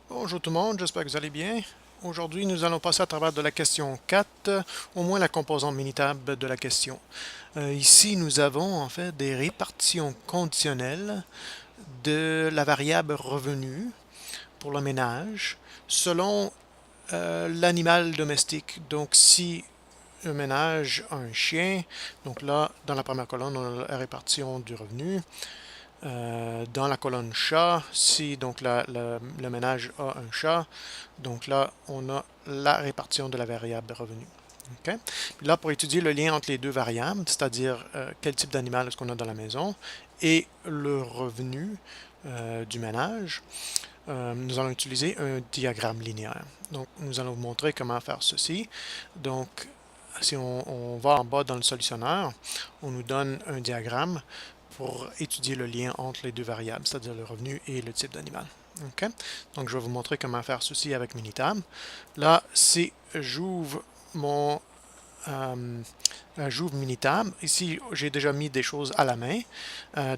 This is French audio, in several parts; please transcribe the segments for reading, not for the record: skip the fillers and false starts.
Bonjour tout le monde, j'espère que vous allez bien. Aujourd'hui, nous allons passer à travers de la question 4, au moins la composante Minitab de la question. Ici, nous avons en fait des répartitions conditionnelles de la variable revenu pour le ménage selon l'animal domestique. Donc, si un ménage a un chien, donc là, dans la première colonne, on a la répartition du revenu. Dans la colonne chat, si donc le ménage a un chat, donc là, on a la répartition de la variable revenu. Okay? Puis là, pour étudier le lien entre les deux variables, c'est-à-dire quel type d'animal est-ce qu'on a dans la maison et le revenu du ménage, nous allons utiliser un diagramme linéaire. Donc, nous allons vous montrer comment faire ceci. Donc, si on va en bas dans le solutionnaire, on nous donne un diagramme pour étudier le lien entre les deux variables, c'est-à-dire le revenu et le type d'animal. Okay? Donc, je vais vous montrer comment faire ceci avec Minitab. Là, si j'ouvre mon j'ouvre Minitab. Ici, j'ai déjà mis des choses à la main.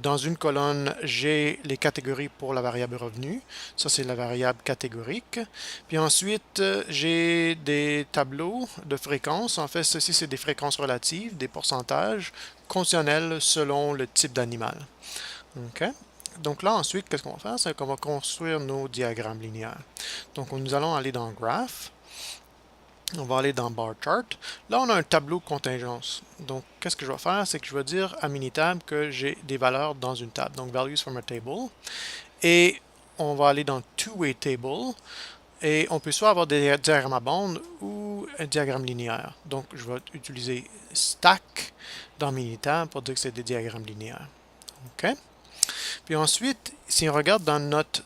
Dans une colonne, j'ai les catégories pour la variable revenu. Ça, c'est la variable catégorique. Puis ensuite, j'ai des tableaux de fréquences. En fait, ceci, c'est des fréquences relatives, des pourcentages conditionnels selon le type d'animal. OK? Donc là, ensuite, qu'est-ce qu'on va faire? C'est qu'on va construire nos diagrammes linéaires. Donc, nous allons aller dans Graph. On va aller dans Bar Chart. Là, on a un tableau de contingence. Donc, qu'est-ce que je vais faire? C'est que je vais dire à Minitab que j'ai des valeurs dans une table. Donc, Values from a Table. Et on va aller dans Two-Way Table. Et on peut soit avoir des diagrammes à bande ou un diagramme linéaire. Donc, je vais utiliser Stack dans Minitab pour dire que c'est des diagrammes linéaires. OK? Puis ensuite, si on regarde dans notre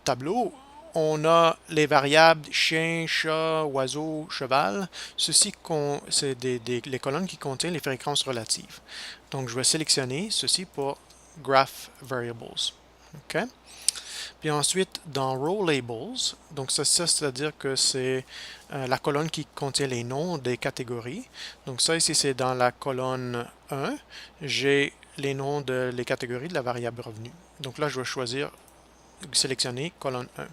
tableau, on a les variables chien, chat, oiseau, cheval. Ceci, c'est les colonnes qui contiennent les fréquences relatives. Donc, je vais sélectionner ceci pour Graph Variables. OK? Puis ensuite, dans Row Labels, donc ça c'est-à-dire que c'est la colonne qui contient les noms des catégories. Donc ça ici, c'est dans la colonne 1. J'ai les noms des catégories de la variable revenu. Donc là, je vais sélectionner colonne 1.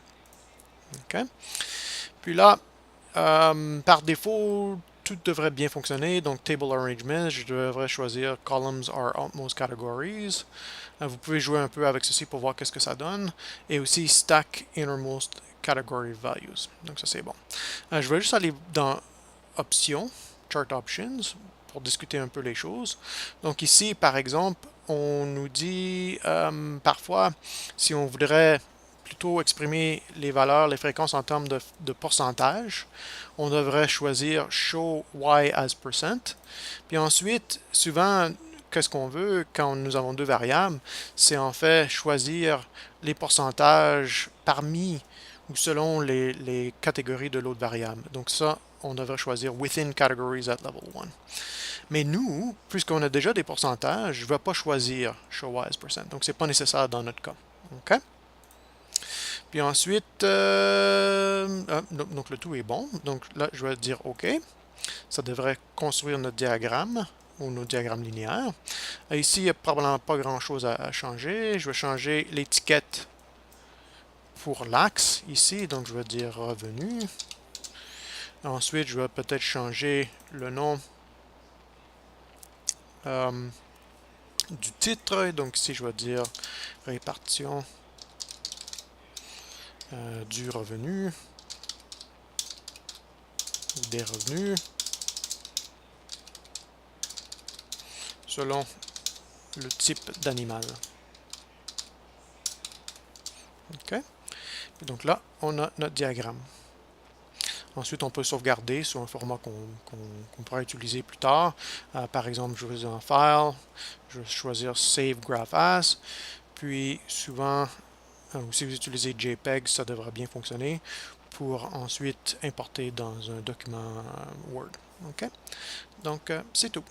OK? Puis là, par défaut, tout devrait bien fonctionner. Donc, Table Arrangement, je devrais choisir Columns are outmost categories. Vous pouvez jouer un peu avec ceci pour voir qu'est-ce que ça donne. Et aussi Stack Innermost Category Values. Donc, ça, c'est bon. Je vais juste aller dans Options, Chart Options, pour discuter un peu les choses. Donc, ici, par exemple, on nous dit parfois, si on voudrait plutôt exprimer les valeurs, les fréquences en termes de pourcentage, on devrait choisir Show Y as percent. Puis ensuite, souvent, qu'est-ce qu'on veut quand nous avons deux variables? C'est en fait choisir les pourcentages parmi ou selon les catégories de l'autre variable. Donc ça, on devrait choisir Within Categories at Level 1. Mais nous, puisqu'on a déjà des pourcentages, je ne vais pas choisir Show Y as percent. Donc, ce n'est pas nécessaire dans notre cas. OK? Puis ensuite, donc le tout est bon. Donc là, je vais dire OK. Ça devrait construire notre diagramme ou nos diagrammes linéaires. Ici, il n'y a probablement pas grand-chose à changer. Je vais changer l'étiquette pour l'axe ici. Donc, je vais dire revenu. Ensuite, je vais peut-être changer le nom du titre. Donc, ici, je vais dire répartition du revenu, des revenus, selon le type d'animal. OK? Donc là, on a notre diagramme. Ensuite, on peut sauvegarder sur un format qu'on pourra utiliser plus tard. Par exemple, je vais dans File, je vais choisir Save Graph As. Puis, souvent, si vous utilisez JPEG, ça devrait bien fonctionner pour ensuite importer dans un document Word. OK? Donc, c'est tout.